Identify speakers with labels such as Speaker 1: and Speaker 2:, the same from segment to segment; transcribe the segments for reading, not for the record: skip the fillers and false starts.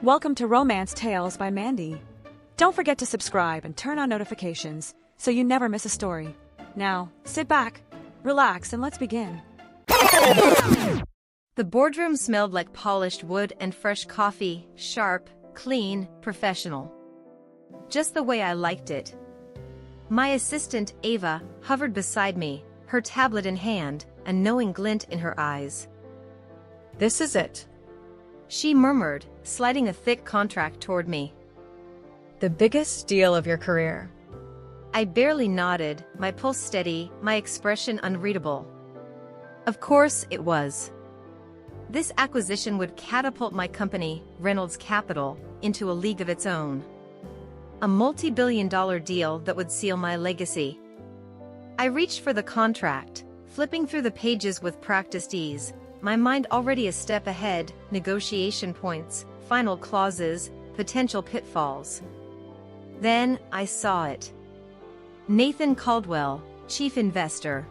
Speaker 1: Welcome to Romance Tales by Mandy. Don't forget to subscribe and turn on notifications so you never miss a story. Now, sit back, relax, and let's begin.
Speaker 2: The boardroom smelled like polished wood and fresh coffee, sharp, clean, professional. Just the way I liked it. My assistant, Ava, hovered beside me, her tablet in hand, a knowing glint in her eyes.
Speaker 3: "This is it.
Speaker 2: She murmured, sliding a thick contract toward me.
Speaker 3: The biggest deal of your career."
Speaker 2: I barely nodded, my pulse steady, my expression unreadable. Of course it was. This acquisition would catapult my company, Reynolds Capital, into a league of its own. A multi-billion-dollar deal that would seal my legacy. I reached for the contract, flipping through the pages with practiced ease, my mind already a step ahead, negotiation points, final clauses, potential pitfalls. Then, I saw it. Nathan Caldwell, chief investor.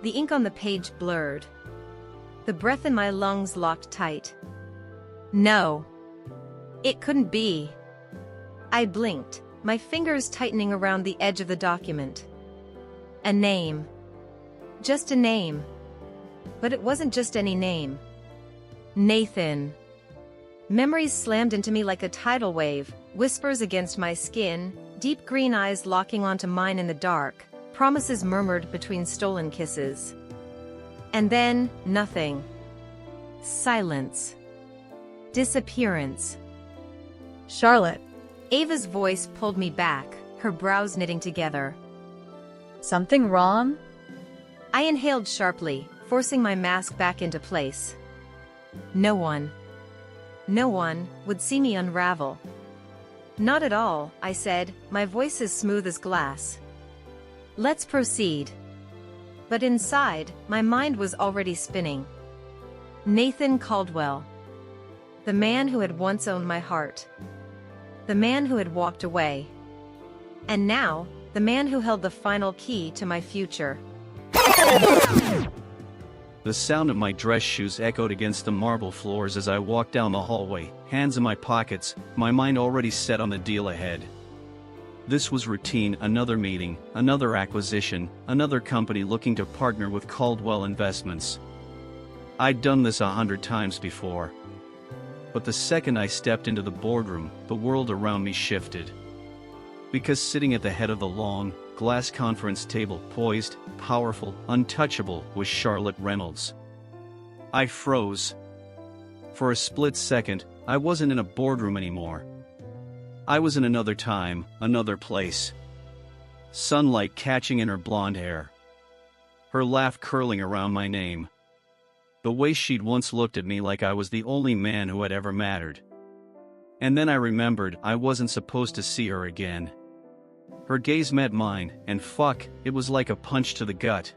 Speaker 2: The ink on the page blurred. The breath in my lungs locked tight. No. It couldn't be. I blinked, my fingers tightening around the edge of the document. A name. Just a name. But it wasn't just any name. Nathan. Memories slammed into me like a tidal wave, whispers against my skin, deep green eyes locking onto mine in the dark, promises murmured between stolen kisses. And then, nothing. Silence. Disappearance.
Speaker 3: "Charlotte,
Speaker 2: Ava's voice pulled me back, her brows knitting together.
Speaker 3: something wrong?"
Speaker 2: I inhaled sharply, forcing my mask back into place. No one would see me unravel. Not at all, I said, my voice as smooth as glass. Let's proceed. But inside, my mind was already spinning. Nathan Caldwell. The man who had once owned my heart. The man who had walked away. And now, the man who held the final key to my future.
Speaker 4: The sound of my dress shoes echoed against the marble floors as I walked down the hallway, hands in my pockets, my mind already set on the deal ahead. This was routine, another meeting, another acquisition, another company looking to partner with Caldwell Investments. I'd done this 100 times before. But the second I stepped into the boardroom, the world around me shifted. Because sitting at the head of the long, glass conference table, poised, powerful, untouchable, was Charlotte Reynolds. I froze. For a split second, I wasn't in a boardroom anymore. I was in another time, another place. Sunlight catching in her blonde hair. Her laugh curling around my name. The way she'd once looked at me like I was the only man who had ever mattered. And then I remembered I wasn't supposed to see her again. Her gaze met mine, and fuck, it was like a punch to the gut.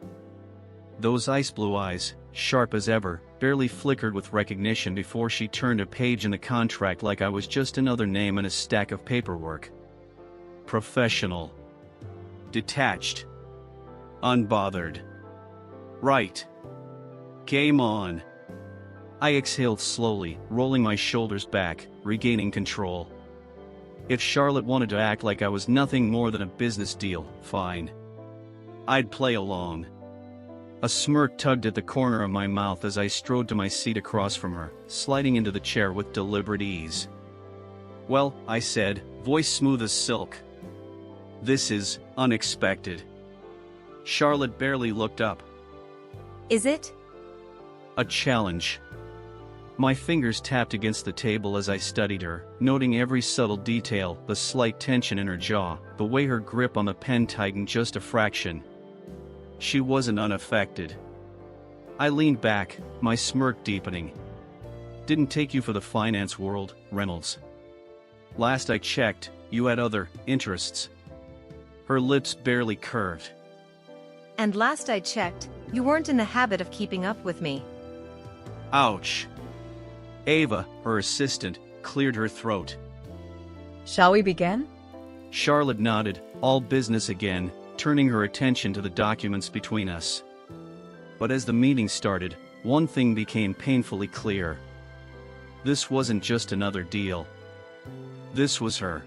Speaker 4: Those ice blue eyes, sharp as ever, barely flickered with recognition before she turned a page in the contract like I was just another name in a stack of paperwork. Professional. Detached. Unbothered. Right. Game on. I exhaled slowly, rolling my shoulders back, regaining control. If Charlotte wanted to act like I was nothing more than a business deal, fine. I'd play along. A smirk tugged at the corner of my mouth as I strode to my seat across from her, sliding into the chair with deliberate ease. "Well," I said, voice smooth as silk. "This is unexpected." Charlotte barely looked up.
Speaker 2: Is it?
Speaker 4: A challenge. My fingers tapped against the table as I studied her, noting every subtle detail, the slight tension in her jaw, the way her grip on the pen tightened just a fraction. She wasn't unaffected. I leaned back, my smirk deepening. "Didn't take you for the finance world, Reynolds. Last I checked, you had other interests." Her lips barely curved.
Speaker 2: And last I checked, you weren't in the habit of keeping up with me.
Speaker 4: Ouch. Ava, her assistant, cleared her throat.
Speaker 3: "Shall we begin?"
Speaker 4: Charlotte nodded, all business again, turning her attention to the documents between us. But as the meeting started, one thing became painfully clear. This wasn't just another deal. This was her.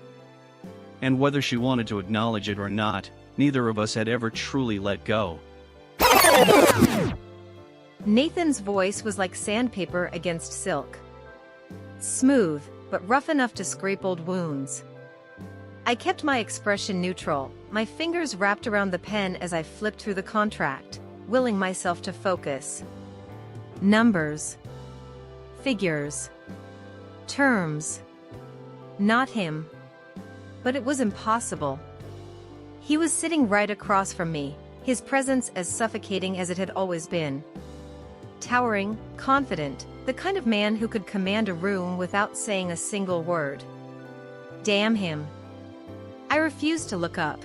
Speaker 4: And whether she wanted to acknowledge it or not, neither of us had ever truly let go.
Speaker 2: Nathan's voice was like sandpaper against silk. Smooth, but rough enough to scrape old wounds. I kept my expression neutral, my fingers wrapped around the pen as I flipped through the contract, willing myself to focus. Numbers. Figures. Terms. Not him. But it was impossible. He was sitting right across from me, his presence as suffocating as it had always been. Towering, confident, the kind of man who could command a room without saying a single word. Damn him. I refused to look up.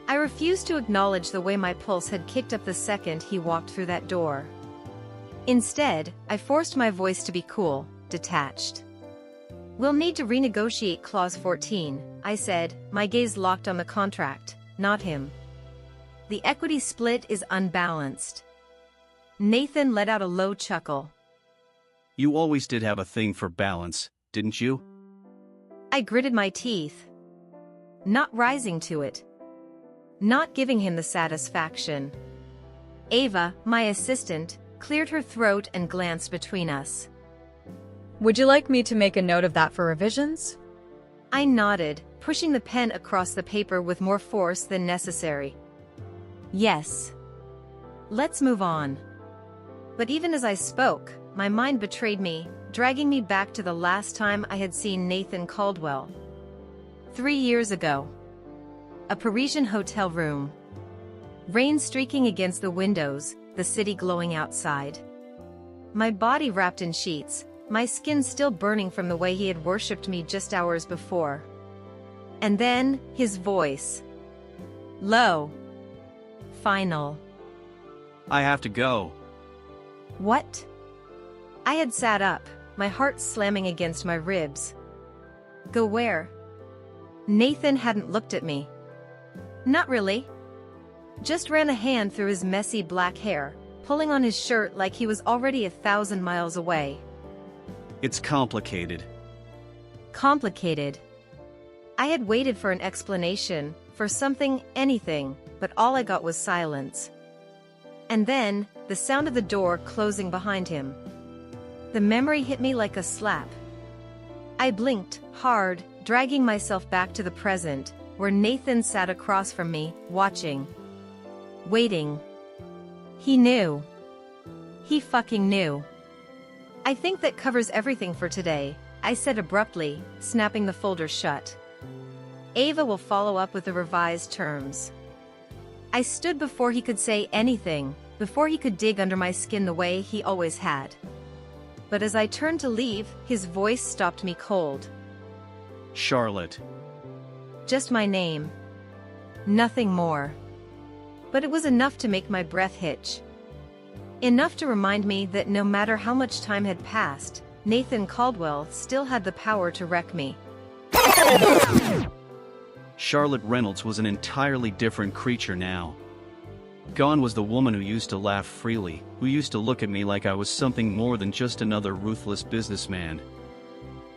Speaker 2: I refused to acknowledge the way my pulse had kicked up the second he walked through that door. Instead, I forced my voice to be cool, detached. We'll need to renegotiate Clause 14, I said, my gaze locked on the contract, not him. The equity split is unbalanced. Nathan let out a low chuckle.
Speaker 4: You always did have a thing for balance, didn't you?
Speaker 2: I gritted my teeth. Not rising to it. Not giving him the satisfaction. Ava, my assistant, cleared her throat and glanced between us.
Speaker 3: Would you like me to make a note of that for revisions?
Speaker 2: I nodded, pushing the pen across the paper with more force than necessary. Yes. Let's move on. But even as I spoke, my mind betrayed me, dragging me back to the last time I had seen Nathan Caldwell. 3 years ago. A Parisian hotel room. Rain streaking against the windows, the city glowing outside. My body wrapped in sheets, my skin still burning from the way he had worshipped me just hours before. And then, his voice. Low. Final.
Speaker 4: I have to go.
Speaker 2: What? I had sat up, my heart slamming against my ribs. Go where? Nathan hadn't looked at me. Not really. Just ran a hand through his messy black hair, pulling on his shirt like he was already 1,000 miles away.
Speaker 4: It's complicated.
Speaker 2: Complicated. I had waited for an explanation, for something, anything, but all I got was silence. And then, the sound of the door closing behind him. The memory hit me like a slap. I blinked, hard, dragging myself back to the present, where Nathan sat across from me, watching. Waiting. He knew. He fucking knew. I think that covers everything for today, I said abruptly, snapping the folder shut. Ava will follow up with the revised terms. I stood before he could say anything, before he could dig under my skin the way he always had. But as I turned to leave, his voice stopped me cold.
Speaker 4: Charlotte.
Speaker 2: Just my name. Nothing more. But it was enough to make my breath hitch. Enough to remind me that no matter how much time had passed, Nathan Caldwell still had the power to wreck me.
Speaker 4: Charlotte Reynolds was an entirely different creature now. Gone was the woman who used to laugh freely, who used to look at me like I was something more than just another ruthless businessman.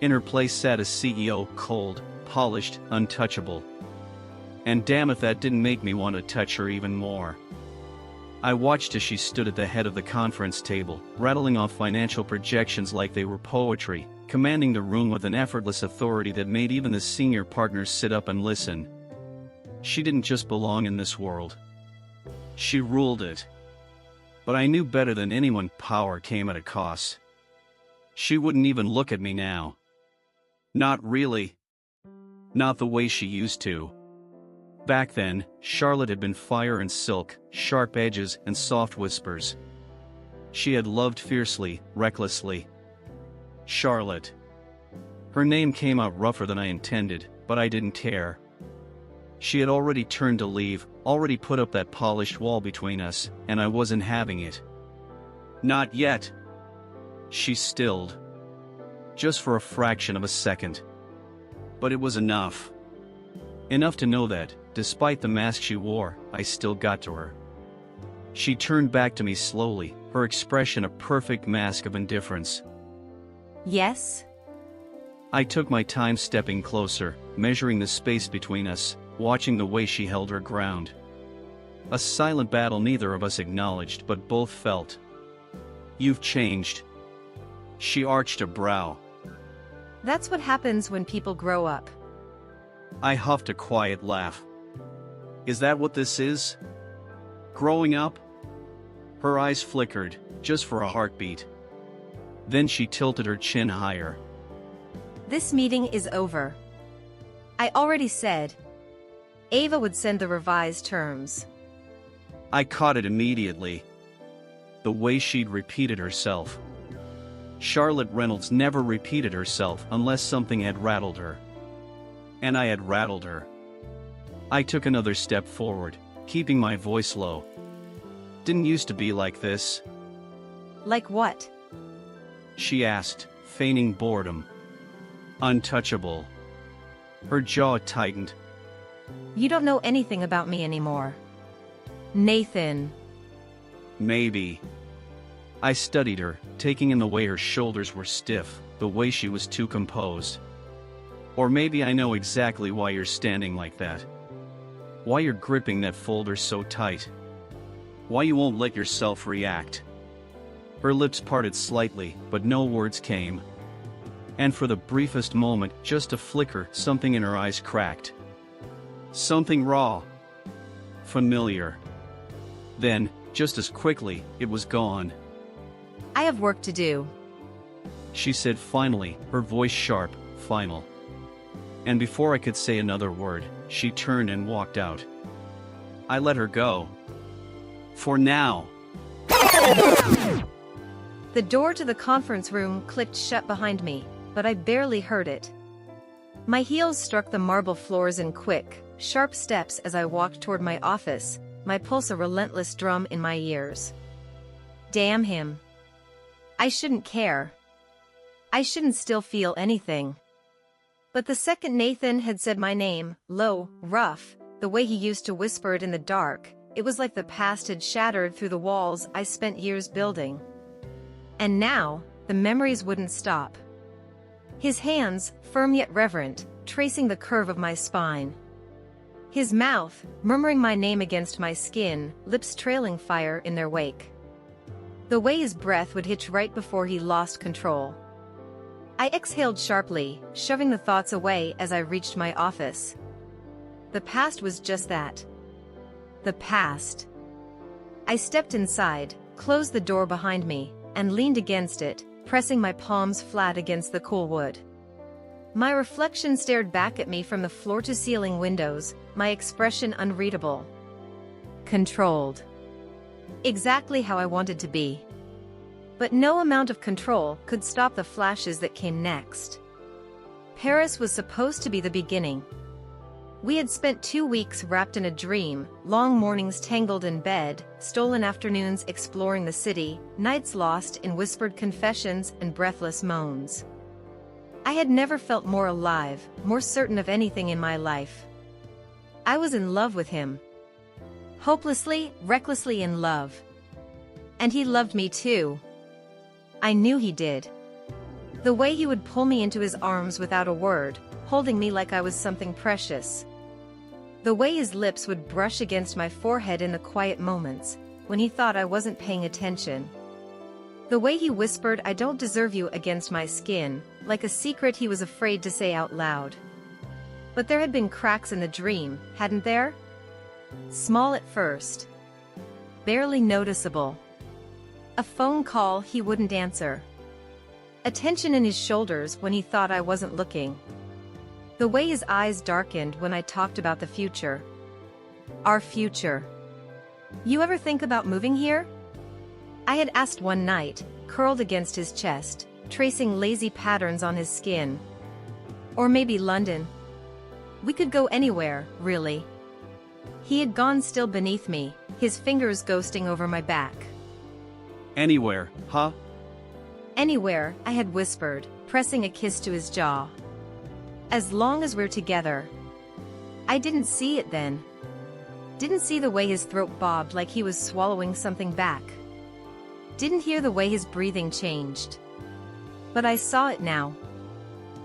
Speaker 4: In her place sat a CEO, cold, polished, untouchable. And damn if that didn't make me want to touch her even more. I watched as she stood at the head of the conference table, rattling off financial projections like they were poetry, commanding the room with an effortless authority that made even the senior partners sit up and listen. She didn't just belong in this world. She ruled it. But I knew better than anyone power came at a cost. She wouldn't even look at me now. Not really. Not the way she used to. Back then, Charlotte had been fire and silk, sharp edges and soft whispers. She had loved fiercely, recklessly. Charlotte. Her name came out rougher than I intended, but I didn't care. She had already turned to leave, already put up that polished wall between us, and I wasn't having it. Not yet. She stilled. Just for a fraction of a second. But it was enough. Enough to know that, despite the mask she wore, I still got to her. She turned back to me slowly, her expression a perfect mask of indifference.
Speaker 2: Yes?
Speaker 4: I took my time stepping closer, measuring the space between us, watching the way she held her ground. A silent battle neither of us acknowledged but both felt. You've changed. She arched a brow.
Speaker 2: That's what happens when people grow up.
Speaker 4: I huffed a quiet laugh. Is that what this is? Growing up? Her eyes flickered, just for a heartbeat. Then she tilted her chin higher.
Speaker 2: This meeting is over. I already said. Ava would send the revised terms.
Speaker 4: I caught it immediately. The way she'd repeated herself. Charlotte Reynolds never repeated herself unless something had rattled her. And I had rattled her. I took another step forward, keeping my voice low. Didn't used to be like this.
Speaker 2: Like what?
Speaker 4: She asked, feigning boredom. Untouchable. Her jaw tightened.
Speaker 2: You don't know anything about me anymore. Nathan.
Speaker 4: Maybe. I studied her, taking in the way her shoulders were stiff, the way she was too composed. Or maybe I know exactly why you're standing like that. Why you're gripping that folder so tight. Why you won't let yourself react. Her lips parted slightly, but no words came. And for the briefest moment, just a flicker, something in her eyes cracked. Something raw. Familiar. Then, just as quickly, it was gone.
Speaker 2: I have work to do.
Speaker 4: She said finally, her voice sharp, final. And before I could say another word, she turned and walked out. I let her go. For now.
Speaker 2: The door to the conference room clicked shut behind me, but I barely heard it. My heels struck the marble floors in quick, sharp steps as I walked toward my office, my pulse a relentless drum in my ears. Damn him. I shouldn't care. I shouldn't still feel anything. But the second Nathan had said my name, low, rough, the way he used to whisper it in the dark, it was like the past had shattered through the walls I spent years building. And now, the memories wouldn't stop. His hands, firm yet reverent, tracing the curve of my spine. His mouth, murmuring my name against my skin, lips trailing fire in their wake. The way his breath would hitch right before he lost control. I exhaled sharply, shoving the thoughts away as I reached my office. The past was just that. The past. I stepped inside, closed the door behind me, and leaned against it, pressing my palms flat against the cool wood. My reflection stared back at me from the floor-to-ceiling windows, my expression unreadable. Controlled. Exactly how I wanted to be. But no amount of control could stop the flashes that came next. Paris was supposed to be the beginning. We had spent 2 weeks wrapped in a dream, long mornings tangled in bed, stolen afternoons exploring the city, nights lost in whispered confessions and breathless moans. I had never felt more alive, more certain of anything in my life. I was in love with him. Hopelessly, recklessly in love. And he loved me too. I knew he did. The way he would pull me into his arms without a word, holding me like I was something precious. The way his lips would brush against my forehead in the quiet moments, when he thought I wasn't paying attention. The way he whispered "I don't deserve you" against my skin, like a secret he was afraid to say out loud. But there had been cracks in the dream, hadn't there? Small at first. Barely noticeable. A phone call he wouldn't answer. A tension in his shoulders when he thought I wasn't looking. The way his eyes darkened when I talked about the future. Our future. You ever think about moving here? I had asked one night, curled against his chest, tracing lazy patterns on his skin. Or maybe London. We could go anywhere, really. He had gone still beneath me, his fingers ghosting over my back.
Speaker 4: Anywhere, huh?
Speaker 2: Anywhere, I had whispered, pressing a kiss to his jaw. As long as we're together. I didn't see it then. Didn't see the way his throat bobbed like he was swallowing something back. Didn't hear the way his breathing changed. But I saw it now.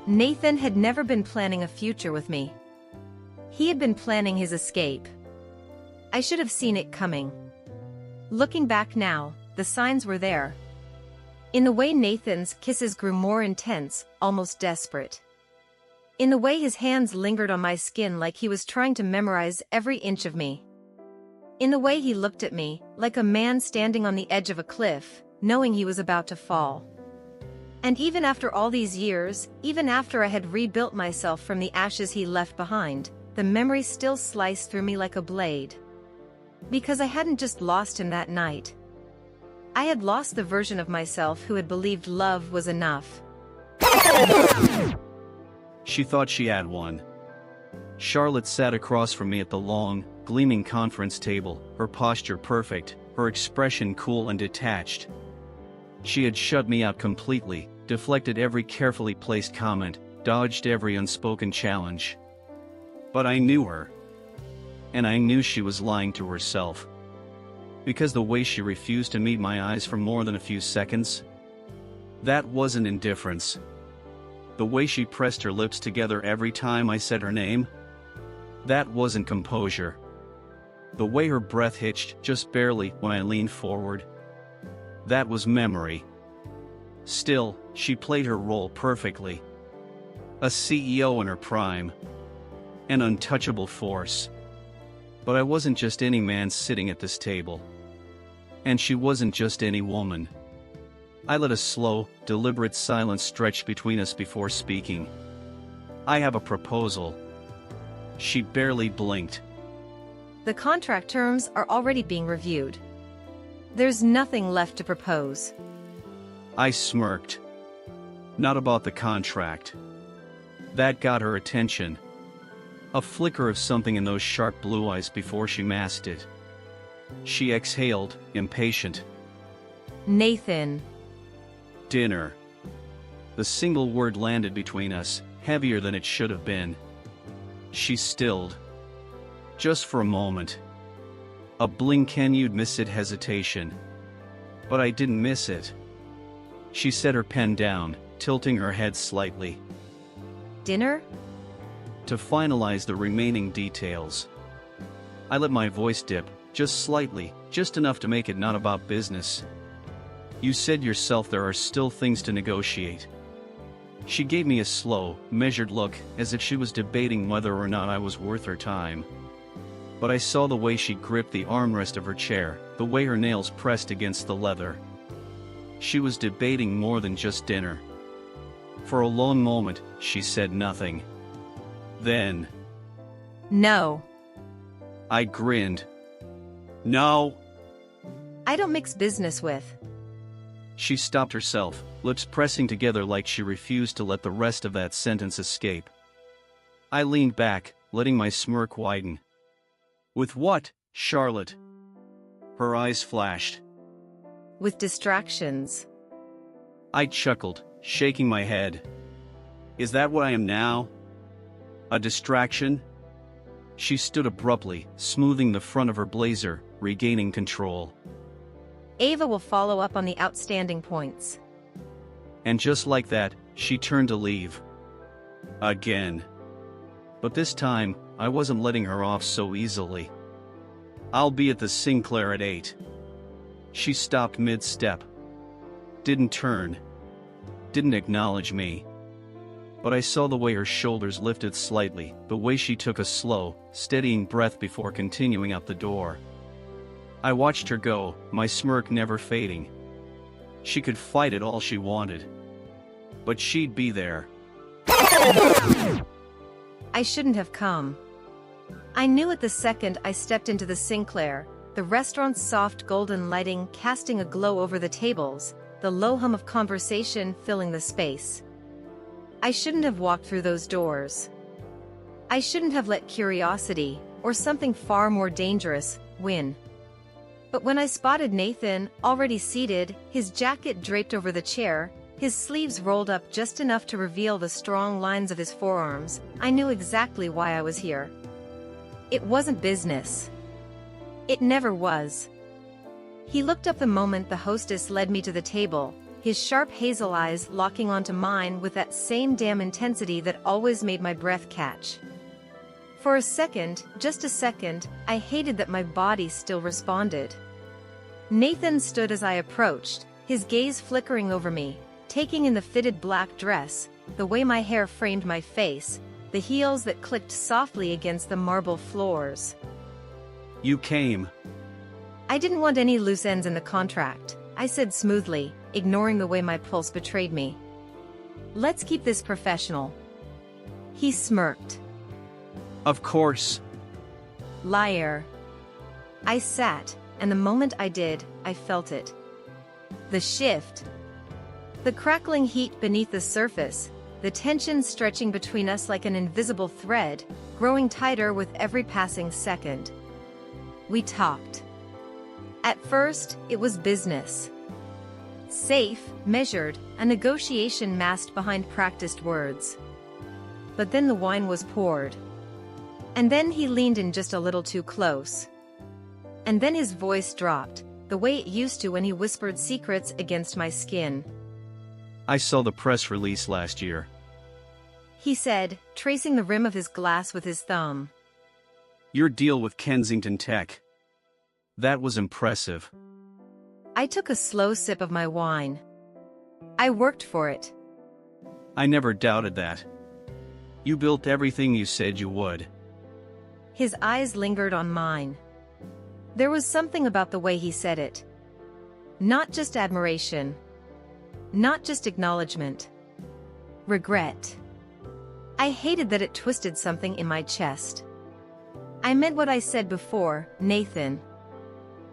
Speaker 2: Nathan had never been planning a future with me. He had been planning his escape. I should have seen it coming. Looking back now, the signs were there. In the way Nathan's kisses grew more intense, almost desperate. In the way his hands lingered on my skin like he was trying to memorize every inch of me. In the way he looked at me, like a man standing on the edge of a cliff, knowing he was about to fall. And even after all these years, even after I had rebuilt myself from the ashes he left behind, the memory still sliced through me like a blade. Because I hadn't just lost him that night. I had lost the version of myself who had believed love was enough.
Speaker 4: She thought she had one. Charlotte sat across from me at the long, gleaming conference table, her posture perfect, her expression cool and detached. She had shut me out completely, deflected every carefully placed comment, dodged every unspoken challenge. But I knew her. And I knew she was lying to herself. Because the way she refused to meet my eyes for more than a few seconds, that wasn't indifference. The way she pressed her lips together every time I said her name, that wasn't composure. The way her breath hitched just barely when I leaned forward, that was memory. Still, she played her role perfectly. A CEO in her prime. An untouchable force. But I wasn't just any man sitting at this table. And she wasn't just any woman. I let a slow, deliberate silence stretch between us before speaking. I have a proposal. She barely blinked.
Speaker 2: The contract terms are already being reviewed. There's nothing left to propose.
Speaker 4: I smirked. Not about the contract. That got her attention. A flicker of something in those sharp blue eyes before she masked it. She exhaled, impatient.
Speaker 2: Nathan.
Speaker 4: Dinner. The single word landed between us, heavier than it should have been. She stilled. Just for a moment. A blink and you'd miss it hesitation. But I didn't miss it. She set her pen down, tilting her head slightly.
Speaker 2: Dinner?
Speaker 4: To finalize the remaining details. I let my voice dip, just slightly, just enough to make it not about business. You said yourself there are still things to negotiate. She gave me a slow, measured look, as if she was debating whether or not I was worth her time. But I saw the way she gripped the armrest of her chair, the way her nails pressed against the leather. She was debating more than just dinner. For a long moment, she said nothing. Then,
Speaker 2: No.
Speaker 4: I grinned. No.
Speaker 2: I don't mix business with.
Speaker 4: She stopped herself, lips pressing together like she refused to let the rest of that sentence escape. I leaned back, letting my smirk widen. With what, Charlotte? Her eyes flashed.
Speaker 2: With distractions.
Speaker 4: I chuckled, shaking my head. Is that what I am now? A distraction? She stood abruptly, smoothing the front of her blazer, regaining control.
Speaker 2: Ava will follow up on the outstanding points.
Speaker 4: And just like that, she turned to leave. Again. But this time, I wasn't letting her off so easily. I'll be at the Sinclair at 8. She stopped mid-step. Didn't turn. Didn't acknowledge me. But I saw the way her shoulders lifted slightly, the way she took a slow, steadying breath before continuing out the door. I watched her go, my smirk never fading. She could fight it all she wanted. But she'd be there.
Speaker 2: I shouldn't have come. I knew it the second I stepped into the Sinclair, the restaurant's soft golden lighting casting a glow over the tables, the low hum of conversation filling the space. I shouldn't have walked through those doors. I shouldn't have let curiosity, or something far more dangerous, win. But when I spotted Nathan, already seated, his jacket draped over the chair, his sleeves rolled up just enough to reveal the strong lines of his forearms, I knew exactly why I was here. It wasn't business. It never was. He looked up the moment the hostess led me to the table, his sharp hazel eyes locking onto mine with that same damn intensity that always made my breath catch. For a second, just a second, I hated that my body still responded. Nathan stood as I approached, his gaze flickering over me, taking in the fitted black dress, the way my hair framed my face, the heels that clicked softly against the marble floors.
Speaker 4: You came.
Speaker 2: I didn't want any loose ends in the contract, I said smoothly, ignoring the way my pulse betrayed me. Let's keep this professional. He smirked.
Speaker 4: Of course.
Speaker 2: Liar. I sat, and the moment I did, I felt it. The shift. The crackling heat beneath the surface, the tension stretching between us like an invisible thread, growing tighter with every passing second. We talked. At first, it was business. Safe, measured, a negotiation masked behind practiced words. But then the wine was poured. And then he leaned in just a little too close. And then his voice dropped, the way it used to when he whispered secrets against my skin.
Speaker 4: I saw the press release last year.
Speaker 2: He said, tracing the rim of his glass with his thumb.
Speaker 4: Your deal with Kensington Tech. That was impressive.
Speaker 2: I took a slow sip of my wine. I worked for it.
Speaker 4: I never doubted that. You built everything you said you would.
Speaker 2: His eyes lingered on mine. There was something about the way he said it. Not just admiration. Not just acknowledgement. Regret. I hated that it twisted something in my chest. I meant what I said before, Nathan.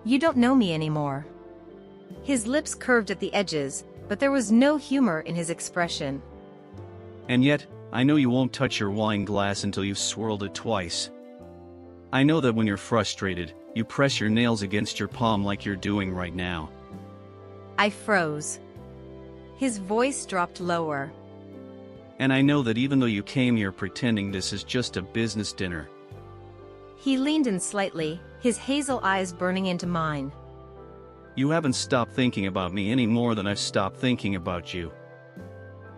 Speaker 2: You don't know me anymore. His lips curved at the edges, but there was no humor in his expression.
Speaker 4: And yet, I know you won't touch your wine glass until you've swirled it twice. I know that when you're frustrated, you press your nails against your palm like you're doing right now.
Speaker 2: I froze. His voice dropped lower.
Speaker 4: And I know that even though you came here pretending this is just a business dinner.
Speaker 2: He leaned in slightly, his hazel eyes burning into mine.
Speaker 4: You haven't stopped thinking about me any more than I've stopped thinking about you.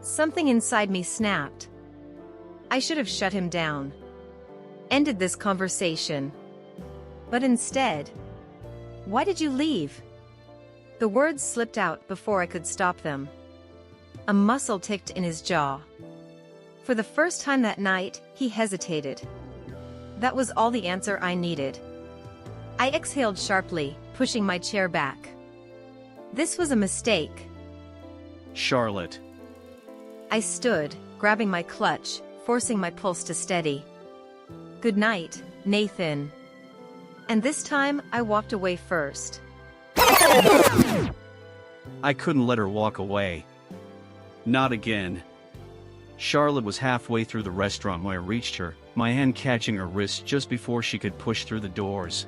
Speaker 2: Something inside me snapped. I should have shut him down. Ended this conversation. But instead, why did you leave? The words slipped out before I could stop them. A muscle ticked in his jaw. For the first time that night, he hesitated. That was all the answer I needed. I exhaled sharply, pushing my chair back. This was a mistake.
Speaker 4: Charlotte.
Speaker 2: I stood, grabbing my clutch, forcing my pulse to steady. Good night, Nathan. And this time, I walked away first.
Speaker 4: I couldn't let her walk away. Not again. Charlotte was halfway through the restaurant when I reached her, my hand catching her wrist just before she could push through the doors.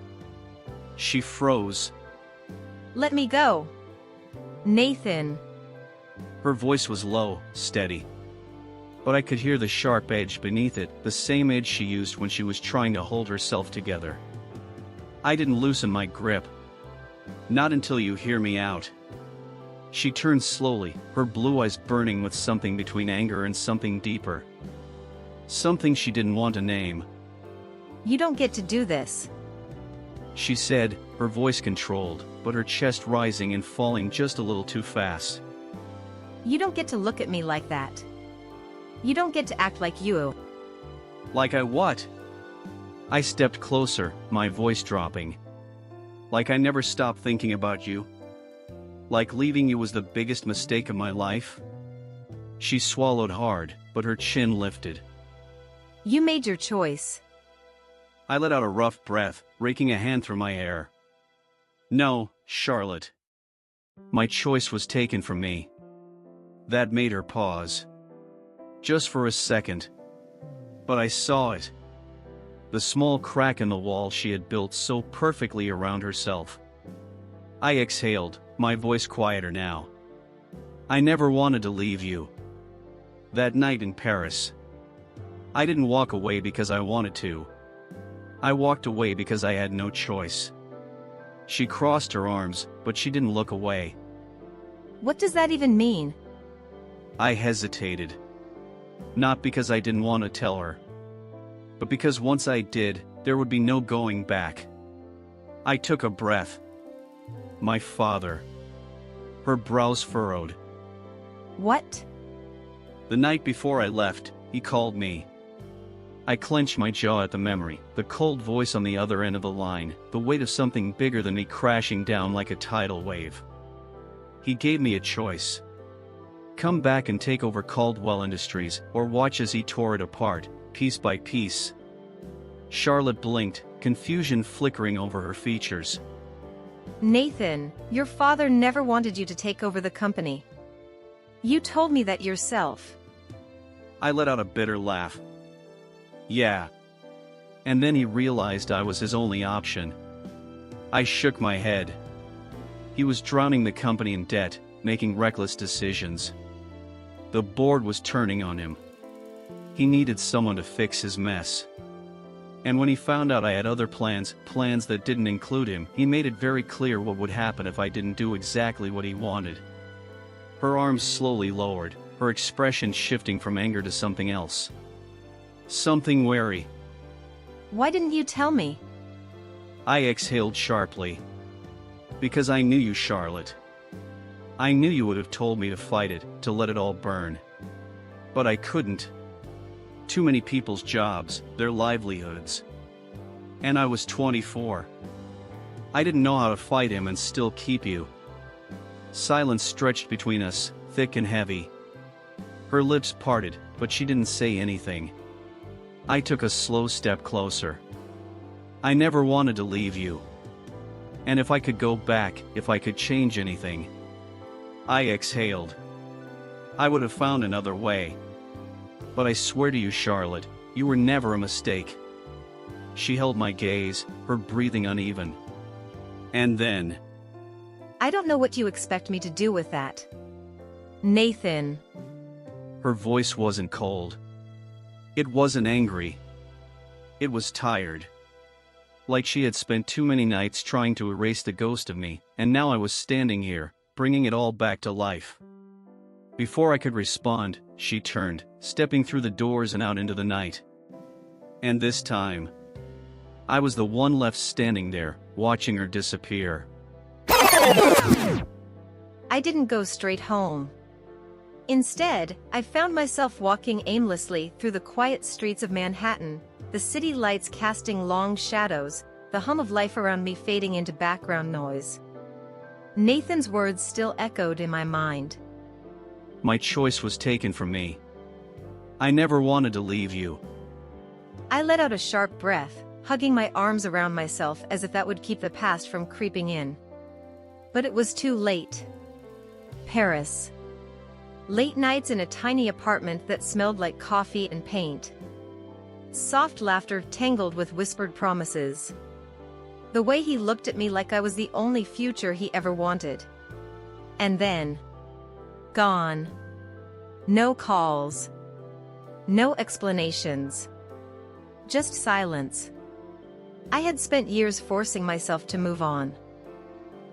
Speaker 4: She froze.
Speaker 2: Let me go. Nathan.
Speaker 4: Her voice was low, steady. But I could hear the sharp edge beneath it, the same edge she used when she was trying to hold herself together. I didn't loosen my grip. Not until you hear me out. She turned slowly, her blue eyes burning with something between anger and something deeper. Something she didn't want to name.
Speaker 2: You don't get to do this.
Speaker 4: She said, her voice controlled, but her chest rising and falling just a little too fast.
Speaker 2: You don't get to look at me like that. You don't get to act like you.
Speaker 4: Like I what? I stepped closer, my voice dropping. Like I never stopped thinking about you. Like leaving you was the biggest mistake of my life. She swallowed hard, but her chin lifted.
Speaker 2: You made your choice.
Speaker 4: I let out a rough breath, raking a hand through my hair. No, Charlotte. My choice was taken from me. That made her pause. Just for a second. But I saw it. The small crack in the wall she had built so perfectly around herself. I exhaled, my voice quieter now. I never wanted to leave you. That night in Paris. I didn't walk away because I wanted to. I walked away because I had no choice. She crossed her arms, but she didn't look away.
Speaker 2: What does that even mean?
Speaker 4: I hesitated. Not because I didn't want to tell her, but because once I did, there would be no going back. I took a breath. My father. Her brows furrowed.
Speaker 2: What?
Speaker 4: The night before I left, he called me. I clenched my jaw at the memory, the cold voice on the other end of the line, the weight of something bigger than me crashing down like a tidal wave. He gave me a choice. Come back and take over Caldwell Industries, or watch as he tore it apart, piece by piece. Charlotte blinked, confusion flickering over her features.
Speaker 2: Nathan, your father never wanted you to take over the company. You told me that yourself.
Speaker 4: I let out a bitter laugh. Yeah. And then he realized I was his only option. I shook my head. He was drowning the company in debt, making reckless decisions. The board was turning on him. He needed someone to fix his mess. And when he found out I had other plans that didn't include him, he made it very clear what would happen if I didn't do exactly what he wanted. Her arms slowly lowered, her expression shifting from anger to something else. Something wary.
Speaker 2: Why didn't you tell me?
Speaker 4: I exhaled sharply. Because I knew you, Charlotte. I knew you would have told me to fight it, to let it all burn. But I couldn't. Too many people's jobs, their livelihoods. And I was 24. I didn't know how to fight him and still keep you. Silence stretched between us, thick and heavy. Her lips parted, but she didn't say anything. I took a slow step closer. I never wanted to leave you. And if I could go back, if I could change anything. I exhaled. I would have found another way. But I swear to you, Charlotte, you were never a mistake. She held my gaze, her breathing uneven. And then...
Speaker 2: I don't know what you expect me to do with that. Nathan.
Speaker 4: Her voice wasn't cold. It wasn't angry. It was tired. Like she had spent too many nights trying to erase the ghost of me, and now I was standing here, bringing it all back to life. Before I could respond, she turned, stepping through the doors and out into the night. And this time, I was the one left standing there, watching her disappear.
Speaker 2: I didn't go straight home. Instead, I found myself walking aimlessly through the quiet streets of Manhattan, the city lights casting long shadows, the hum of life around me fading into background noise. Nathan's words still echoed in my mind.
Speaker 4: My choice was taken from me. I never wanted to leave you.
Speaker 2: I let out a sharp breath, hugging my arms around myself as if that would keep the past from creeping in. But it was too late. Paris. Late nights in a tiny apartment that smelled like coffee and paint. Soft laughter tangled with whispered promises. The way he looked at me like I was the only future he ever wanted. And then... gone. No calls. No explanations. Just silence. I had spent years forcing myself to move on.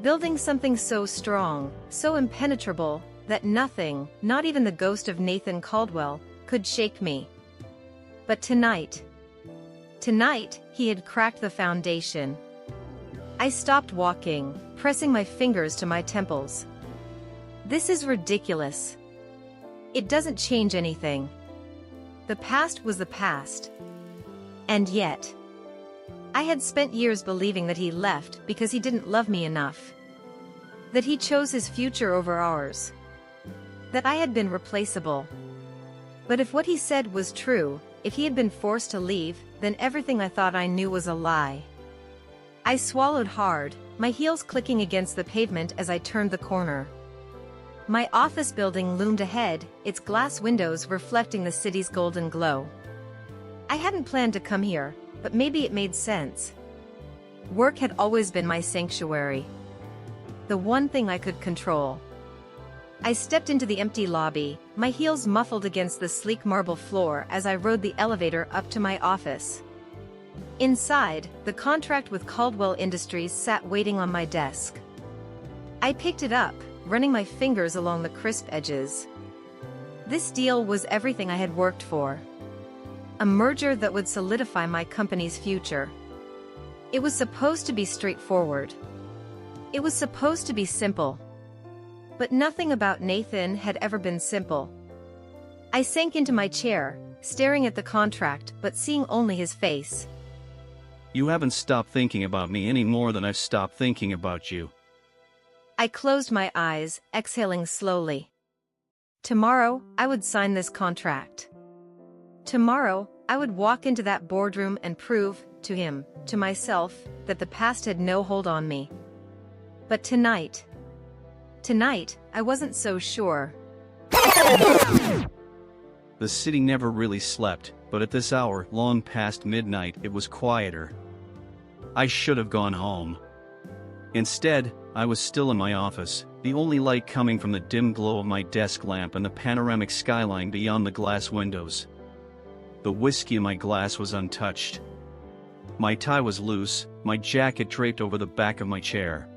Speaker 2: Building something so strong, so impenetrable, that nothing, not even the ghost of Nathan Caldwell, could shake me. But tonight, he had cracked the foundation. I stopped walking, pressing my fingers to my temples. This is ridiculous. It doesn't change anything. The past was the past. And yet, I had spent years believing that he left because he didn't love me enough. That he chose his future over ours. That I had been replaceable. But if what he said was true, if he had been forced to leave, then everything I thought I knew was a lie. I swallowed hard, my heels clicking against the pavement as I turned the corner. My office building loomed ahead, its glass windows reflecting the city's golden glow. I hadn't planned to come here, but maybe it made sense. Work had always been my sanctuary. The one thing I could control. I stepped into the empty lobby, my heels muffled against the sleek marble floor as I rode the elevator up to my office. Inside, the contract with Caldwell Industries sat waiting on my desk. I picked it up, running my fingers along the crisp edges. This deal was everything I had worked for. A merger that would solidify my company's future. It was supposed to be straightforward. It was supposed to be simple. But nothing about Nathan had ever been simple. I sank into my chair, staring at the contract but seeing only his face.
Speaker 4: You haven't stopped thinking about me any more than I've stopped thinking about you.
Speaker 2: I closed my eyes, exhaling slowly. Tomorrow, I would sign this contract. Tomorrow, I would walk into that boardroom and prove, to him, to myself, that the past had no hold on me. But tonight, I wasn't so sure.
Speaker 4: The city never really slept, but at this hour, long past midnight, it was quieter. I should have gone home. Instead, I was still in my office, the only light coming from the dim glow of my desk lamp and the panoramic skyline beyond the glass windows. The whiskey in my glass was untouched. My tie was loose, my jacket draped over the back of my chair.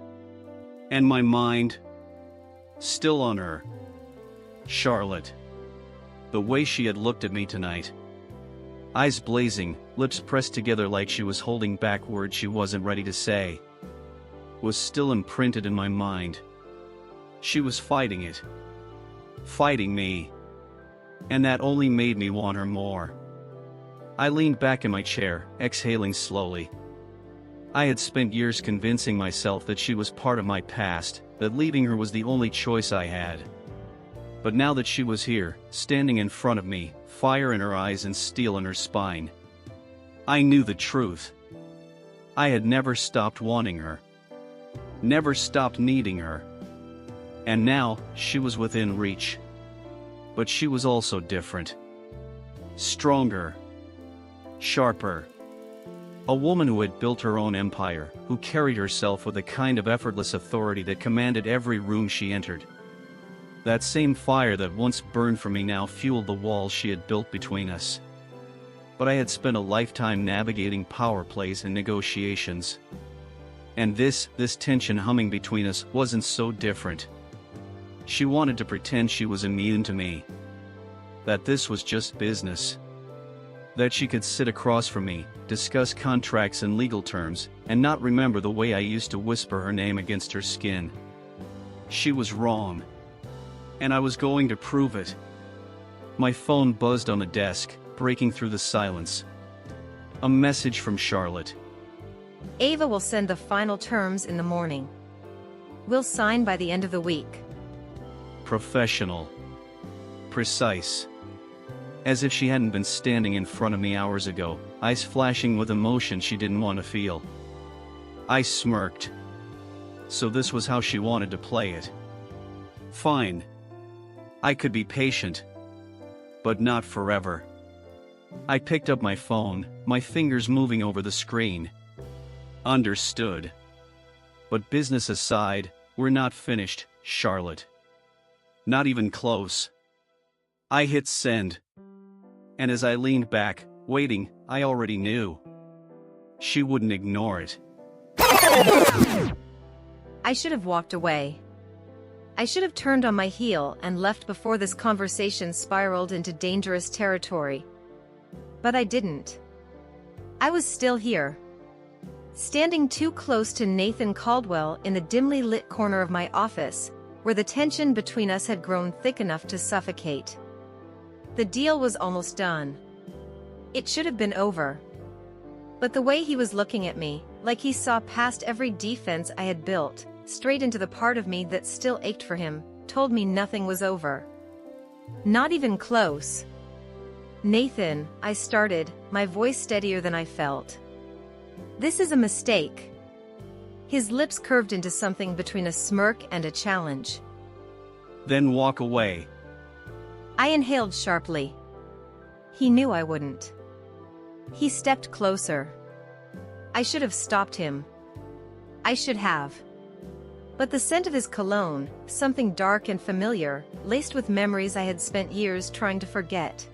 Speaker 4: And my mind, still on her. Charlotte. The way she had looked at me tonight. Eyes blazing, lips pressed together like she was holding back words she wasn't ready to say. Was still imprinted in my mind. She was fighting it. Fighting me. And that only made me want her more. I leaned back in my chair, exhaling slowly. I had spent years convincing myself that she was part of my past, that leaving her was the only choice I had. But now that she was here, standing in front of me, fire in her eyes and steel in her spine, I knew the truth. I had never stopped wanting her. Never stopped needing her. And now, she was within reach. But she was also different. Stronger. Sharper. A woman who had built her own empire, who carried herself with a kind of effortless authority that commanded every room she entered. That same fire that once burned for me now fueled the walls she had built between us. But I had spent a lifetime navigating power plays and negotiations. And this tension humming between us wasn't so different. She wanted to pretend she was immune to me. That this was just business. That she could sit across from me, discuss contracts and legal terms, and not remember the way I used to whisper her name against her skin. She was wrong. And I was going to prove it. My phone buzzed on the desk, breaking through the silence. A message from Charlotte.
Speaker 2: Ava will send the final terms in the morning. We'll sign by the end of the week.
Speaker 4: Professional. Precise. As if she hadn't been standing in front of me hours ago, eyes flashing with emotion she didn't want to feel. I smirked. So this was how she wanted to play it. Fine. I could be patient. But not forever. I picked up my phone, my fingers moving over the screen. Understood. But business aside, we're not finished, Charlotte. Not even close. I hit send. And as I leaned back, waiting, I already knew. She wouldn't ignore it.
Speaker 2: I should have walked away. I should have turned on my heel and left before this conversation spiraled into dangerous territory. But I didn't. I was still here. Standing too close to Nathan Caldwell in the dimly lit corner of my office, where the tension between us had grown thick enough to suffocate. The deal was almost done. It should have been over. But the way he was looking at me, like he saw past every defense I had built, straight into the part of me that still ached for him, told me nothing was over. Not even close. Nathan, I started, my voice steadier than I felt. This is a mistake. His lips curved into something between a smirk and a challenge.
Speaker 4: Then walk away.
Speaker 2: I inhaled sharply. He knew I wouldn't. He stepped closer. I should have stopped him. I should have. But the scent of his cologne, something dark and familiar, laced with memories I had spent years trying to forget,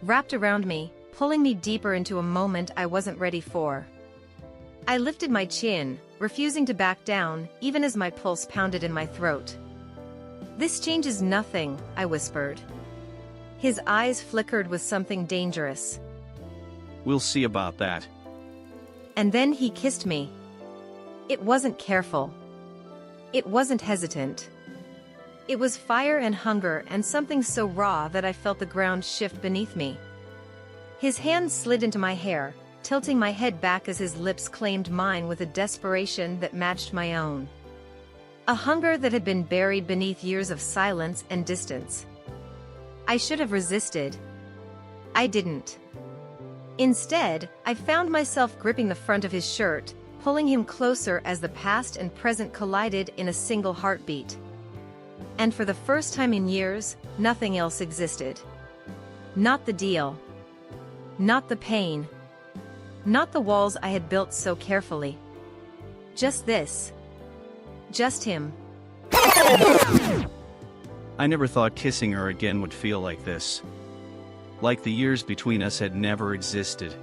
Speaker 2: wrapped around me, pulling me deeper into a moment I wasn't ready for. I lifted my chin, refusing to back down, even as my pulse pounded in my throat. "This changes nothing," I whispered. His eyes flickered with something dangerous.
Speaker 4: "We'll see about that."
Speaker 2: And then he kissed me. It wasn't careful. It wasn't hesitant. It was fire and hunger and something so raw that I felt the ground shift beneath me. His hand slid into my hair, tilting my head back as his lips claimed mine with a desperation that matched my own. A hunger that had been buried beneath years of silence and distance. I should have resisted. I didn't. Instead, I found myself gripping the front of his shirt, pulling him closer as the past and present collided in a single heartbeat. And for the first time in years, nothing else existed. Not the deal. Not the pain. Not the walls I had built so carefully. Just this. Just him.
Speaker 4: I never thought kissing her again would feel like this. Like the years between us had never existed.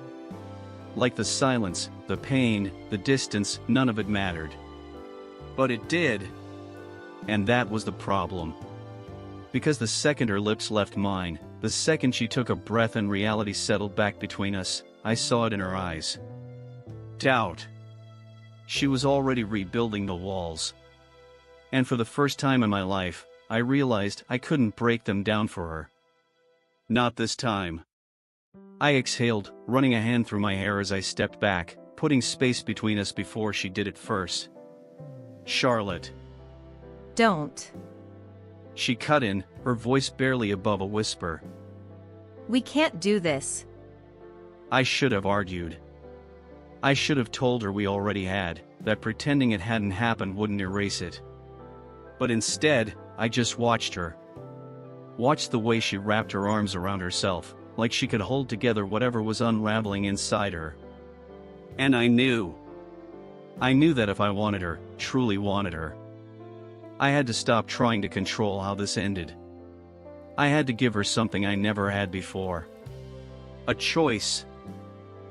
Speaker 4: Like the silence, the pain, the distance, none of it mattered. But it did. And that was the problem. Because the second her lips left mine, the second she took a breath and reality settled back between us, I saw it in her eyes. Doubt. She was already rebuilding the walls. And for the first time in my life, I realized I couldn't break them down for her. Not this time. I exhaled, running a hand through my hair as I stepped back, putting space between us before she did it first. "Charlotte."
Speaker 2: Don't.
Speaker 4: She cut in, her voice barely above a whisper.
Speaker 2: We can't do this.
Speaker 4: I should have argued. I should have told her we already had, that pretending it hadn't happened wouldn't erase it. But instead, I just watched her. Watched the way she wrapped her arms around herself, like she could hold together whatever was unraveling inside her. And I knew. I knew that if I wanted her, truly wanted her, I had to stop trying to control how this ended. I had to give her something I never had before. A choice.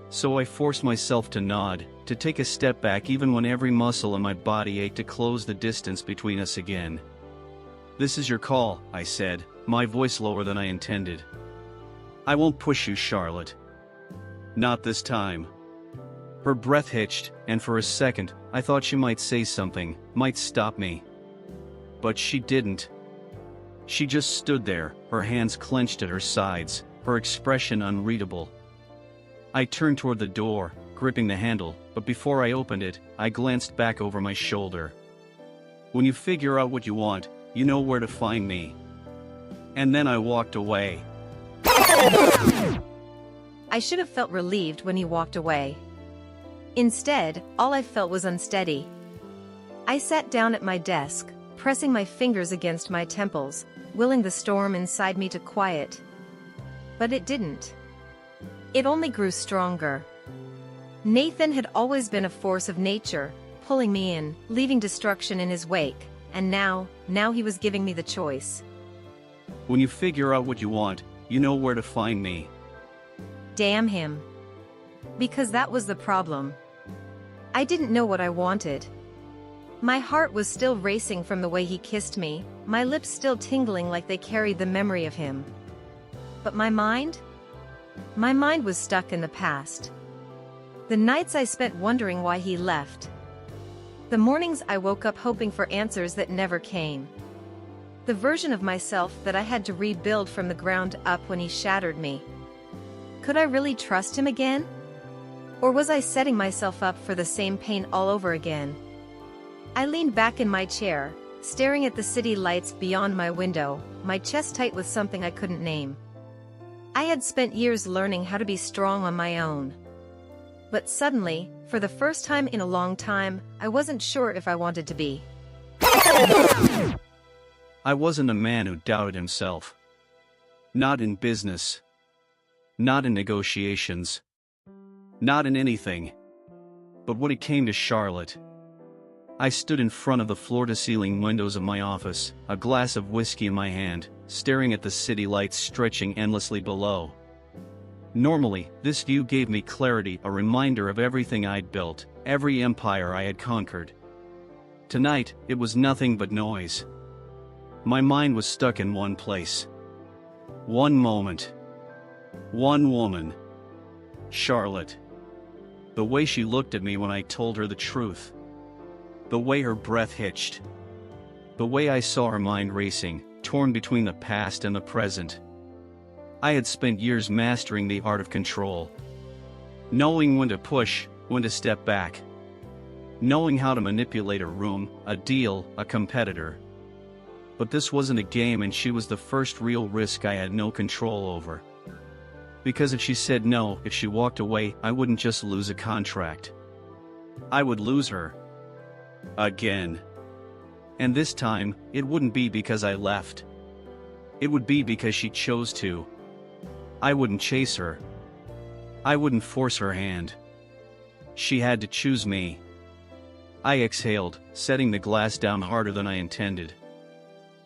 Speaker 4: So I forced myself to nod, to take a step back even when every muscle in my body ached to close the distance between us again. "This is your call," I said, my voice lower than I intended. "I won't push you, Charlotte. Not this time." Her breath hitched, and for a second, I thought she might say something, might stop me. But she didn't. She just stood there, her hands clenched at her sides, her expression unreadable. I turned toward the door, gripping the handle, but before I opened it, I glanced back over my shoulder. "When you figure out what you want, you know where to find me." And then I walked away.
Speaker 2: I should have felt relieved when he walked away. Instead, all I felt was unsteady. I sat down at my desk, pressing my fingers against my temples, willing the storm inside me to quiet. But it didn't. It only grew stronger. Nathan had always been a force of nature, pulling me in, leaving destruction in his wake, and now he was giving me the choice.
Speaker 4: "When you figure out what you want, you know where to find me."
Speaker 2: Damn him. Because that was the problem. I didn't know what I wanted. My heart was still racing from the way he kissed me, my lips still tingling like they carried the memory of him. But my mind? My mind was stuck in the past. The nights I spent wondering why he left. The mornings I woke up hoping for answers that never came. The version of myself that I had to rebuild from the ground up when he shattered me. Could I really trust him again? Or was I setting myself up for the same pain all over again? I leaned back in my chair, staring at the city lights beyond my window, my chest tight with something I couldn't name. I had spent years learning how to be strong on my own. But suddenly, for the first time in a long time, I wasn't sure if I wanted to be.
Speaker 4: I wasn't a man who doubted himself. Not in business. Not in negotiations. Not in anything. But when it came to Charlotte, I stood in front of the floor-to-ceiling windows of my office, a glass of whiskey in my hand, staring at the city lights stretching endlessly below. Normally, this view gave me clarity, a reminder of everything I'd built, every empire I had conquered. Tonight, it was nothing but noise. My mind was stuck in one place. One moment. One woman. Charlotte. The way she looked at me when I told her the truth. The way her breath hitched. The way I saw her mind racing, torn between the past and the present. I had spent years mastering the art of control. Knowing when to push, when to step back. Knowing how to manipulate a room, a deal, a competitor. But this wasn't a game, and she was the first real risk I had no control over. Because if she said no, if she walked away, I wouldn't just lose a contract. I would lose her. Again. And this time, it wouldn't be because I left. It would be because she chose to. I wouldn't chase her. I wouldn't force her hand. She had to choose me. I exhaled, setting the glass down harder than I intended.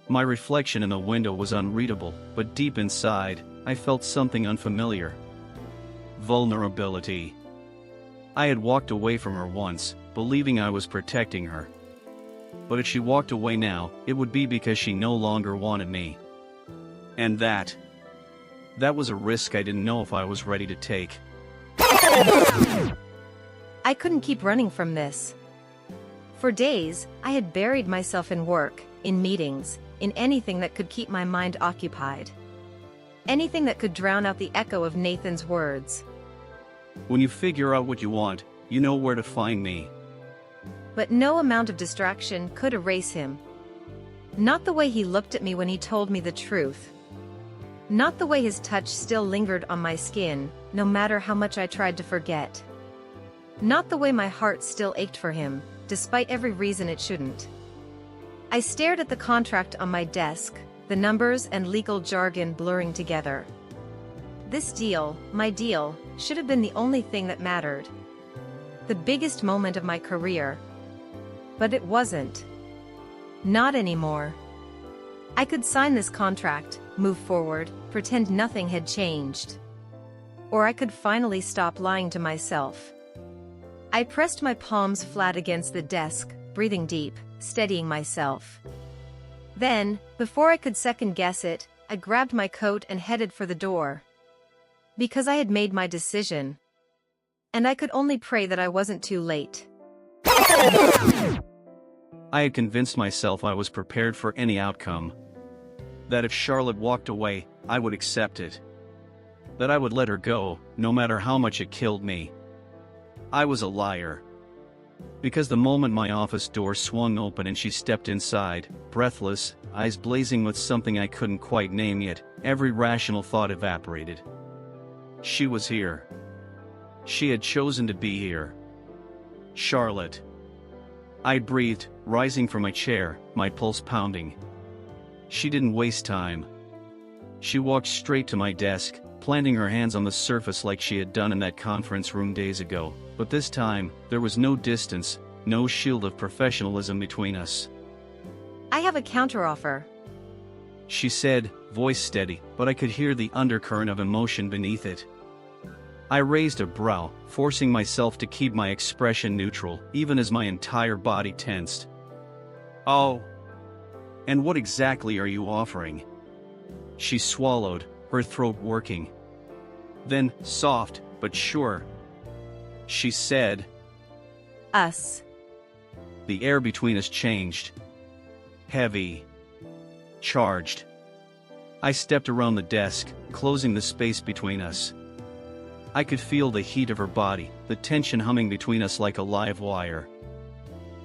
Speaker 4: My reflection in the window was unreadable, but deep inside, I felt something unfamiliar. Vulnerability. I had walked away from her once, believing I was protecting her. But if she walked away now, it would be because she no longer wanted me. And that was a risk I didn't know if I was ready to take.
Speaker 2: I couldn't keep running from this. For days, I had buried myself in work, in meetings, in anything that could keep my mind occupied. Anything that could drown out the echo of Nathan's words.
Speaker 4: When you figure out what you want, you know where to find me.
Speaker 2: But no amount of distraction could erase him. Not the way he looked at me when he told me the truth. Not the way his touch still lingered on my skin, no matter how much I tried to forget. Not the way my heart still ached for him, despite every reason it shouldn't. I stared at the contract on my desk, the numbers and legal jargon blurring together. This deal, my deal, should have been the only thing that mattered. The biggest moment of my career. But it wasn't. Not anymore. I could sign this contract, move forward, pretend nothing had changed. Or I could finally stop lying to myself. I pressed my palms flat against the desk, breathing deep, steadying myself. Then, before I could second-guess it, I grabbed my coat and headed for the door. Because I had made my decision. And I could only pray that I wasn't too late.
Speaker 4: I had convinced myself I was prepared for any outcome. That if Charlotte walked away, I would accept it. That I would let her go, no matter how much it killed me. I was a liar. Because the moment my office door swung open and she stepped inside, breathless, eyes blazing with something I couldn't quite name yet, every rational thought evaporated. She was here. She had chosen to be here. Charlotte. I breathed, rising from my chair, my pulse pounding. She didn't waste time. She walked straight to my desk, planting her hands on the surface like she had done in that conference room days ago. But this time, there was no distance, no shield of professionalism between us.
Speaker 2: I have a counteroffer.
Speaker 4: She said, voice steady, but I could hear the undercurrent of emotion beneath it. I raised a brow, forcing myself to keep my expression neutral, even as my entire body tensed. Oh. And what exactly are you offering? She swallowed, her throat working. Then, soft, but sure, she said,
Speaker 2: Us.
Speaker 4: The air between us changed. Heavy. Charged. I stepped around the desk, closing the space between us. I could feel the heat of her body, the tension humming between us like a live wire.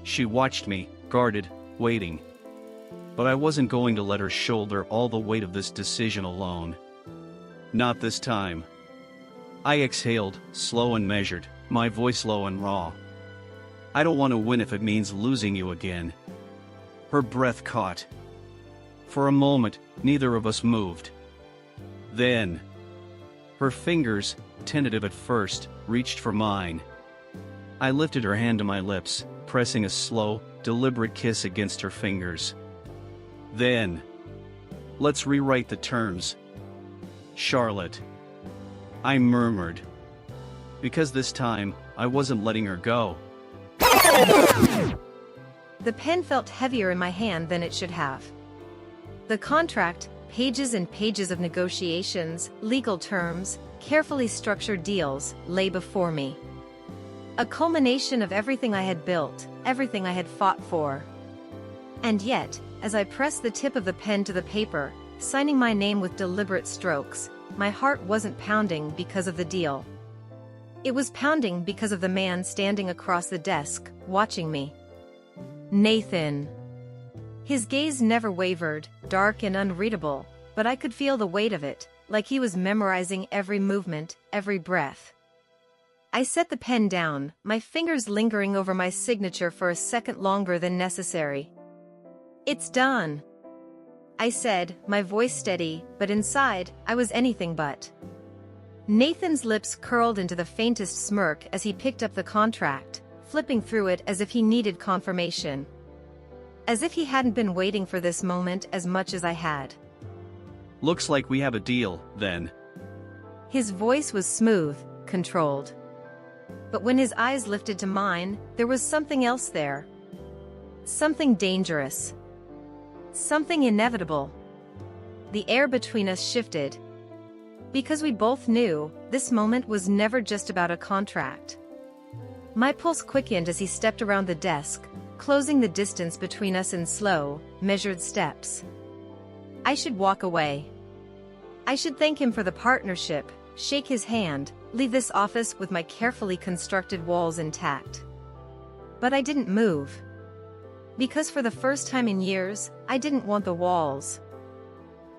Speaker 4: She watched me, guarded, waiting. But I wasn't going to let her shoulder all the weight of this decision alone. Not this time. I exhaled, slow and measured, my voice low and raw. I don't want to win if it means losing you again. Her breath caught. For a moment, neither of us moved. Then, her fingers, tentative at first, reached for mine. I lifted her hand to my lips, pressing a slow, deliberate kiss against her fingers. Then, let's rewrite the terms. Charlotte. I murmured. Because this time, I wasn't letting her go.
Speaker 2: The pen felt heavier in my hand than it should have. The contract, pages and pages of negotiations, legal terms, carefully structured deals, lay before me. A culmination of everything I had built, everything I had fought for. And yet, as I pressed the tip of the pen to the paper, signing my name with deliberate strokes, my heart wasn't pounding because of the deal. It was pounding because of the man standing across the desk, watching me. Nathan. His gaze never wavered, dark and unreadable, but I could feel the weight of it, like he was memorizing every movement, every breath. I set the pen down, my fingers lingering over my signature for a second longer than necessary. "It's done," I said, my voice steady, but inside, I was anything but. Nathan's lips curled into the faintest smirk as he picked up the contract, flipping through it as if he needed confirmation. As if he hadn't been waiting for this moment as much as I had.
Speaker 4: Looks like we have a deal, then.
Speaker 2: His voice was smooth, controlled. But when his eyes lifted to mine, there was something else there. Something dangerous. Something inevitable. The air between us shifted. Because we both knew, this moment was never just about a contract. My pulse quickened as he stepped around the desk, closing the distance between us in slow, measured steps. I should walk away. I should thank him for the partnership, shake his hand, leave this office with my carefully constructed walls intact. But I didn't move. Because for the first time in years, I didn't want the walls.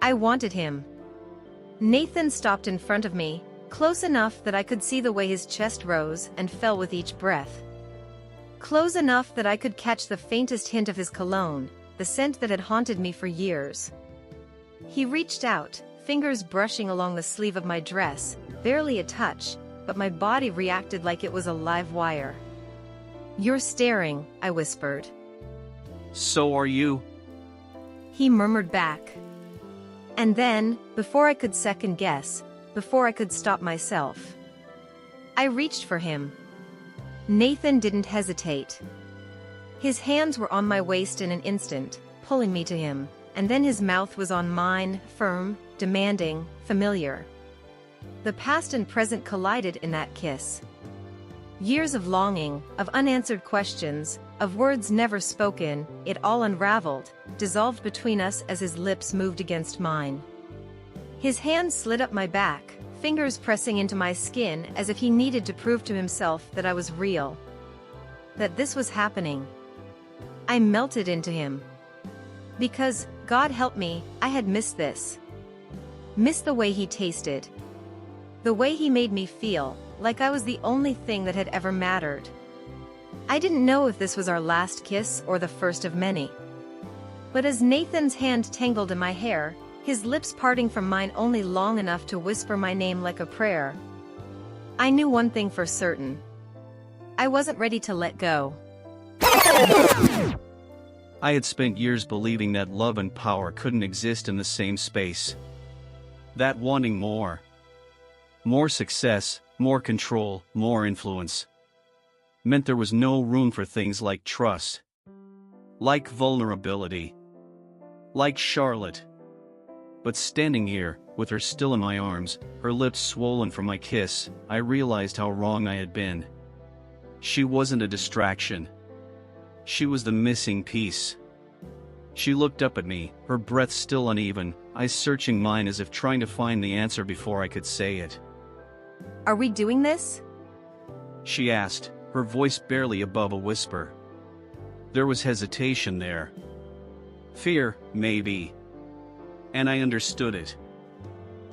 Speaker 2: I wanted him. Nathan stopped in front of me, close enough that I could see the way his chest rose and fell with each breath. Close enough that I could catch the faintest hint of his cologne, the scent that had haunted me for years. He reached out, fingers brushing along the sleeve of my dress, barely a touch, but my body reacted like it was a live wire. "You're staring," I whispered.
Speaker 4: "So are you?"
Speaker 2: He murmured back. And then, before I could second guess, before I could stop myself, I reached for him. Nathan didn't hesitate. His hands were on my waist in an instant, pulling me to him, and then his mouth was on mine, firm, demanding, familiar. The past and present collided in that kiss. Years of longing, of unanswered questions, of words never spoken, it all unraveled, dissolved between us as his lips moved against mine. His hand slid up my back, fingers pressing into my skin as if he needed to prove to himself that I was real. That this was happening. I melted into him. Because, God help me, I had missed this. Missed the way he tasted. The way he made me feel, like I was the only thing that had ever mattered. I didn't know if this was our last kiss or the first of many. But as Nathan's hand tangled in my hair, his lips parting from mine only long enough to whisper my name like a prayer, I knew one thing for certain. I wasn't ready to let go.
Speaker 4: I had spent years believing that love and power couldn't exist in the same space. That wanting more. More success, more control, more influence meant there was no room for things like trust, like vulnerability, like Charlotte. But standing here, with her still in my arms, her lips swollen from my kiss, I realized how wrong I had been. She wasn't a distraction. She was the missing piece. She looked up at me, her breath still uneven, eyes searching mine as if trying to find the answer before I could say it.
Speaker 2: "Are we doing this?"
Speaker 4: she asked, her voice barely above a whisper. There was hesitation there. Fear, maybe. And I understood it.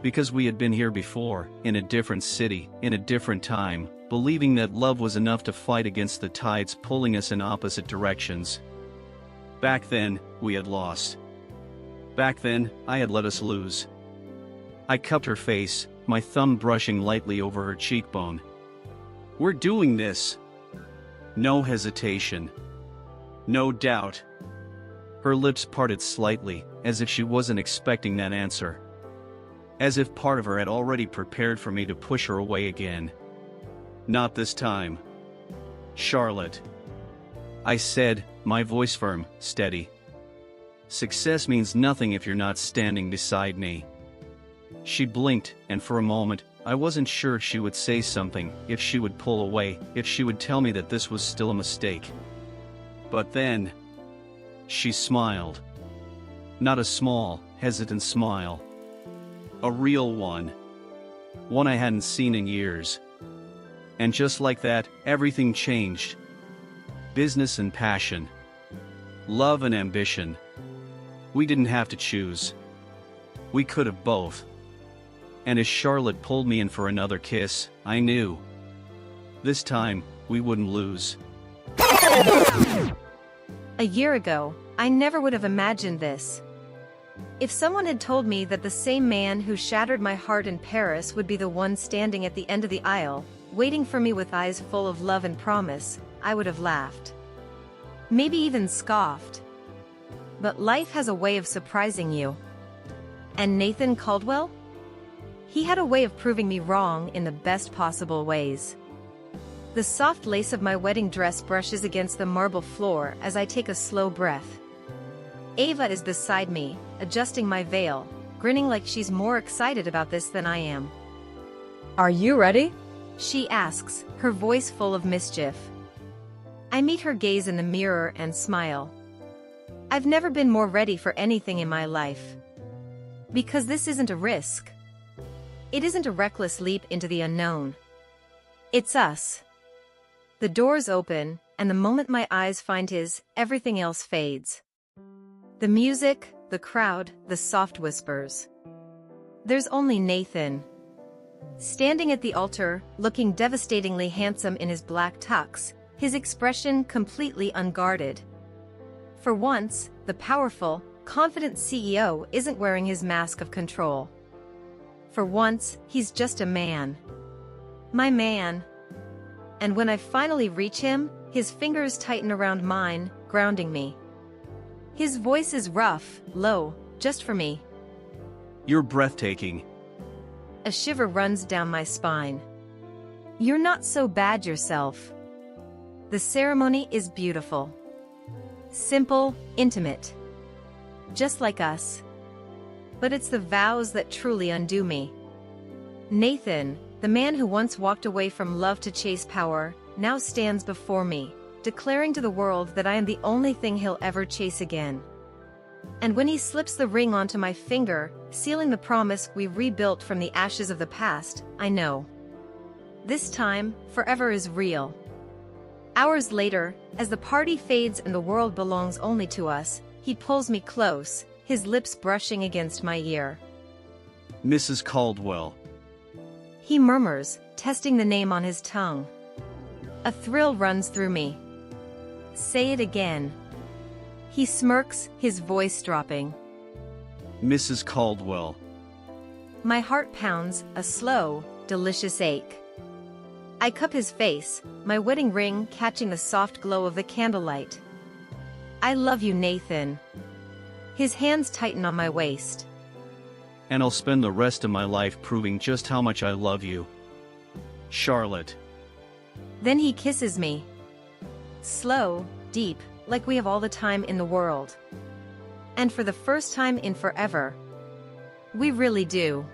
Speaker 4: Because we had been here before, in a different city, in a different time, believing that love was enough to fight against the tides pulling us in opposite directions. Back then, we had lost. Back then, I had let us lose. I cupped her face, my thumb brushing lightly over her cheekbone. "We're doing this." No hesitation. No doubt. Her lips parted slightly, as if she wasn't expecting that answer. As if part of her had already prepared for me to push her away again. "Not this time, Charlotte," I said, my voice firm, steady. Success means nothing if you're not standing beside me. She blinked, and for a moment, I wasn't sure if she would say something, if she would pull away, if she would tell me that this was still a mistake. But then, she smiled. Not a small, hesitant smile. A real one. One I hadn't seen in years. And just like that, everything changed. Business and passion. Love and ambition. We didn't have to choose. We could have both. And as Charlotte pulled me in for another kiss, I knew. This time, we wouldn't lose.
Speaker 2: A year ago, I never would have imagined this. If someone had told me that the same man who shattered my heart in Paris would be the one standing at the end of the aisle, waiting for me with eyes full of love and promise, I would have laughed. Maybe even scoffed. But life has a way of surprising you. And Nathan Caldwell? He had a way of proving me wrong in the best possible ways. The soft lace of my wedding dress brushes against the marble floor as I take a slow breath. Ava is beside me, adjusting my veil, grinning like she's more excited about this than I am.
Speaker 3: Are you ready?
Speaker 2: She asks, her voice full of mischief. I meet her gaze in the mirror and smile. I've never been more ready for anything in my life. Because this isn't a risk. It isn't a reckless leap into the unknown. It's us. The doors open, and the moment my eyes find his, everything else fades. The music, the crowd, the soft whispers. There's only Nathan. Standing at the altar, looking devastatingly handsome in his black tux, his expression completely unguarded. For once, the powerful, confident CEO isn't wearing his mask of control. For once, he's just a man. My man. And when I finally reach him, his fingers tighten around mine, grounding me. His voice is rough, low, just for me.
Speaker 4: You're breathtaking.
Speaker 2: A shiver runs down my spine. You're not so bad yourself. The ceremony is beautiful. Simple, intimate. Just like us. But it's the vows that truly undo me. Nathan, the man who once walked away from love to chase power, now stands before me, declaring to the world that I am the only thing he'll ever chase again. And when he slips the ring onto my finger, sealing the promise we rebuilt from the ashes of the past, I know. This time, forever is real. Hours later, as the party fades and the world belongs only to us, he pulls me close, his lips brushing against my ear.
Speaker 4: Mrs. Caldwell.
Speaker 2: He murmurs, testing the name on his tongue. A thrill runs through me. Say it again. He smirks, his voice dropping.
Speaker 4: Mrs. Caldwell.
Speaker 2: My heart pounds, a slow, delicious ache. I cup his face, my wedding ring catching the soft glow of the candlelight. I love you, Nathan. His hands tighten on my waist.
Speaker 4: And I'll spend the rest of my life proving just how much I love you. Charlotte.
Speaker 2: Then he kisses me. Slow, deep, like we have all the time in the world. And for the first time in forever, we really do.